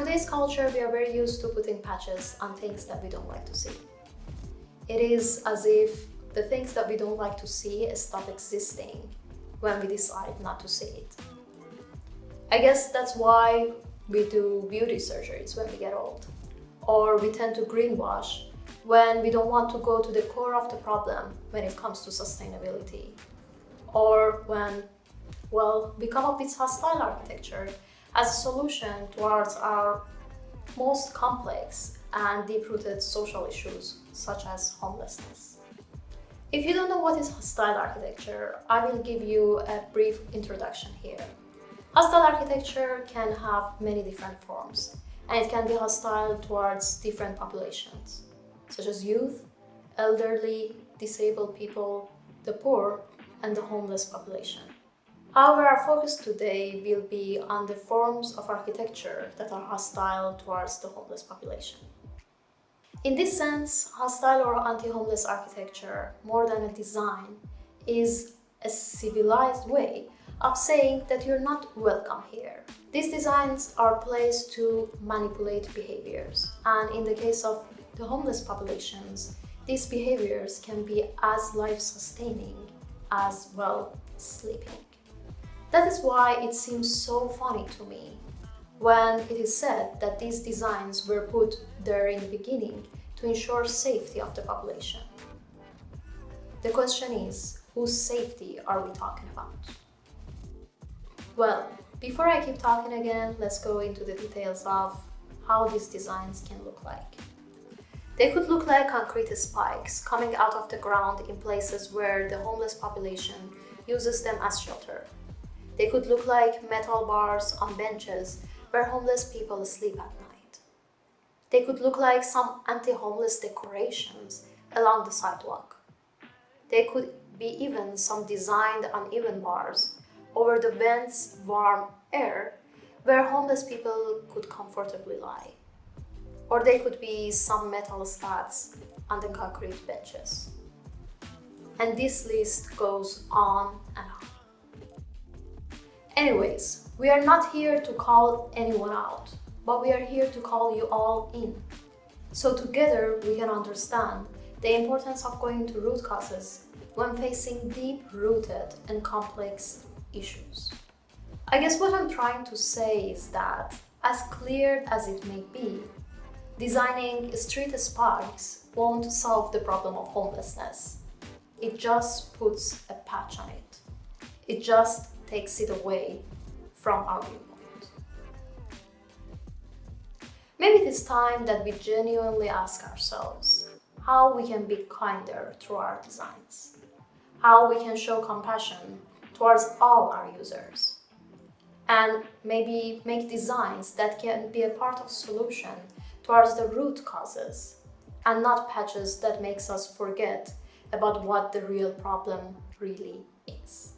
today's culture, we are very used to putting patches on things that we don't like to see. It is as if the things that we don't like to see stop existing when we decide not to see it. I guess that's why we do beauty surgeries when we get old. Or we tend to greenwash when we don't want to go to the core of the problem when it comes to sustainability. Or when, we come up with hostile architecture as a solution towards our most complex and deep-rooted social issues, such as homelessness. If you don't know what is hostile architecture, I will give you a brief introduction here. Hostile architecture can have many different forms, and it can be hostile towards different populations, such as youth, elderly, disabled people, the poor, and the homeless population. However, our focus today will be on the forms of architecture that are hostile towards the homeless population. In this sense, hostile or anti-homeless architecture, more than a design, is a civilized way of saying that you're not welcome here. These designs are placed to manipulate behaviors, and in the case of the homeless populations, these behaviors can be as life-sustaining as, sleeping. That is why it seems so funny to me when it is said that these designs were put there in the beginning to ensure safety of the population. The question is, whose safety are we talking about? Well, before I keep talking again, let's go into the details of how these designs can look like. They could look like concrete spikes coming out of the ground in places where the homeless population uses them as shelter. They could look like metal bars on benches where homeless people sleep at night. They could look like some anti-homeless decorations along the sidewalk. They could be even some designed uneven bars over the vents' warm air where homeless people could comfortably lie. Or they could be some metal slats on the concrete benches. And this list goes on and on. Anyways, we are not here to call anyone out, but we are here to call you all in. So together we can understand the importance of going to root causes when facing deep-rooted and complex issues. I guess what I'm trying to say is that, as clear as it may be, designing street spikes won't solve the problem of homelessness. It just puts a patch on it. It just takes it away from our viewpoint. Maybe it is time that we genuinely ask ourselves how we can be kinder through our designs, how we can show compassion towards all our users, and maybe make designs that can be a part of solution towards the root causes and not patches that makes us forget about what the real problem really is.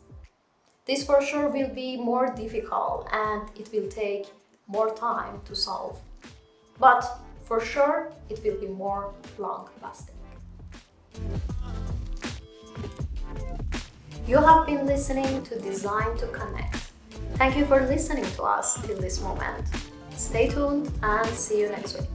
This for sure will be more difficult and it will take more time to solve, but for sure it will be more long-lasting. You have been listening to Design to Connect. Thank you for listening to us till this moment. Stay tuned and see you next week.